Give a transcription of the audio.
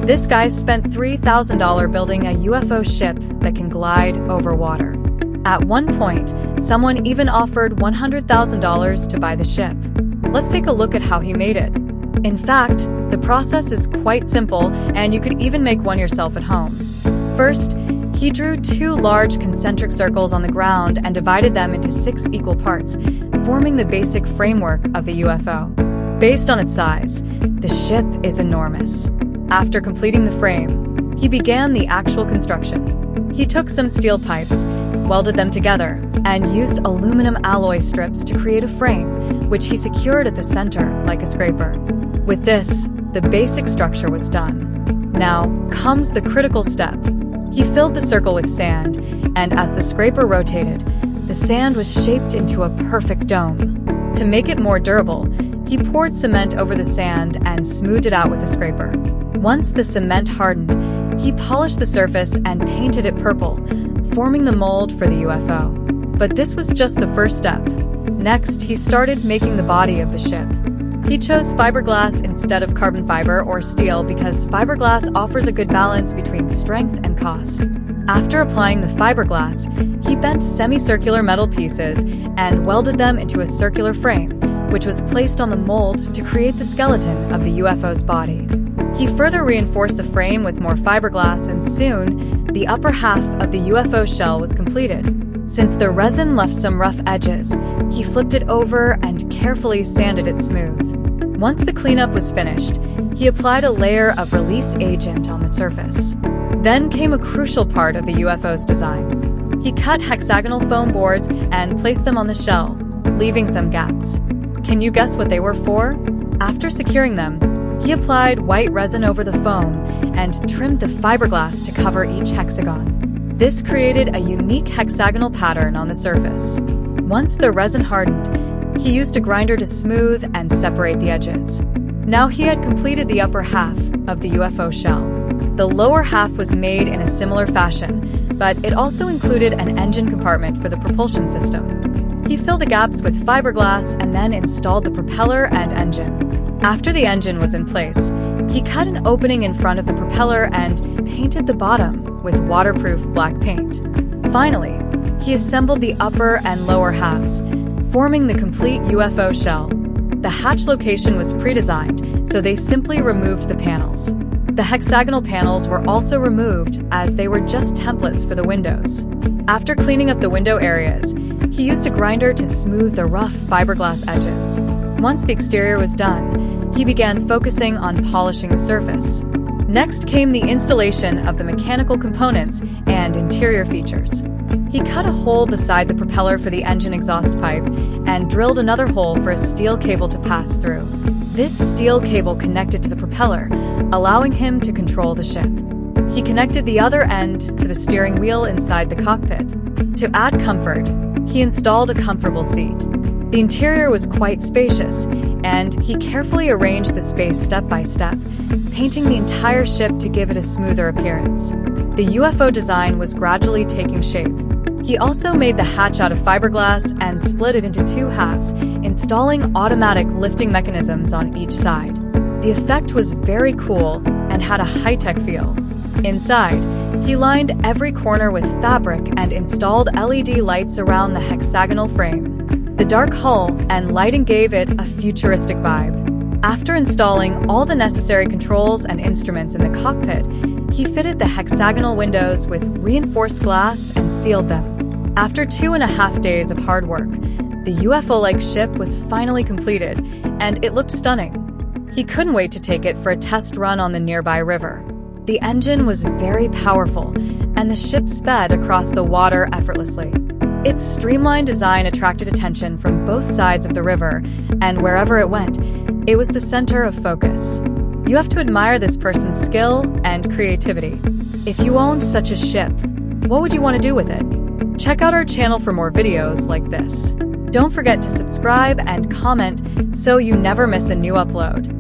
This guy spent $3,000 building a UFO ship that can glide over water. At one point, someone even offered $100,000 to buy the ship. Let's take a look at how he made it. In fact, the process is quite simple, and you could even make one yourself at home. First, he drew 2 large concentric circles on the ground and divided them into 6 equal parts, forming the basic framework of the UFO. Based on its size, the ship is enormous. After completing the frame, he began the actual construction. He took some steel pipes, welded them together, and used aluminum alloy strips to create a frame, which he secured at the center like a scraper. With this, the basic structure was done. Now comes the critical step. He filled the circle with sand, and as the scraper rotated, the sand was shaped into a perfect dome. To make it more durable, he poured cement over the sand and smoothed it out with the scraper. Once the cement hardened, he polished the surface and painted it purple, forming the mold for the UFO. But this was just the first step. Next, he started making the body of the ship. He chose fiberglass instead of carbon fiber or steel because fiberglass offers a good balance between strength and cost. After applying the fiberglass, he bent semicircular metal pieces and welded them into a circular frame, which was placed on the mold to create the skeleton of the UFO's body. He further reinforced the frame with more fiberglass, and soon, the upper half of the UFO shell was completed. Since the resin left some rough edges, he flipped it over and carefully sanded it smooth. Once the cleanup was finished, he applied a layer of release agent on the surface. Then came a crucial part of the UFO's design. He cut hexagonal foam boards and placed them on the shell, leaving some gaps. Can you guess what they were for? After securing them, he applied white resin over the foam and trimmed the fiberglass to cover each hexagon. This created a unique hexagonal pattern on the surface. Once the resin hardened, he used a grinder to smooth and separate the edges. Now he had completed the upper half of the UFO shell. The lower half was made in a similar fashion, but it also included an engine compartment for the propulsion system. He filled the gaps with fiberglass and then installed the propeller and engine. After the engine was in place, he cut an opening in front of the propeller and painted the bottom with waterproof black paint. Finally, he assembled the upper and lower halves, forming the complete UFO shell. The hatch location was pre-designed, so they simply removed the panels. The hexagonal panels were also removed as they were just templates for the windows. After cleaning up the window areas, he used a grinder to smooth the rough fiberglass edges. Once the exterior was done, he began focusing on polishing the surface. Next came the installation of the mechanical components and interior features. He cut a hole beside the propeller for the engine exhaust pipe and drilled another hole for a steel cable to pass through. This steel cable connected to the propeller, allowing him to control the ship. He connected the other end to the steering wheel inside the cockpit. To add comfort, he installed a comfortable seat. The interior was quite spacious, and he carefully arranged the space step by step, painting the entire ship to give it a smoother appearance. The UFO design was gradually taking shape. He also made the hatch out of fiberglass and split it into 2 halves, installing automatic lifting mechanisms on each side. The effect was very cool and had a high-tech feel. Inside, he lined every corner with fabric and installed LED lights around the hexagonal frame. The dark hull and lighting gave it a futuristic vibe. After installing all the necessary controls and instruments in the cockpit, he fitted the hexagonal windows with reinforced glass and sealed them. After 2.5 days of hard work, the UFO-like ship was finally completed, and it looked stunning. He couldn't wait to take it for a test run on the nearby river. The engine was very powerful, and the ship sped across the water effortlessly. Its streamlined design attracted attention from both sides of the river, and wherever it went, it was the center of focus. You have to admire this person's skill and creativity. If you owned such a ship, what would you want to do with it? Check out our channel for more videos like this. Don't forget to subscribe and comment so you never miss a new upload.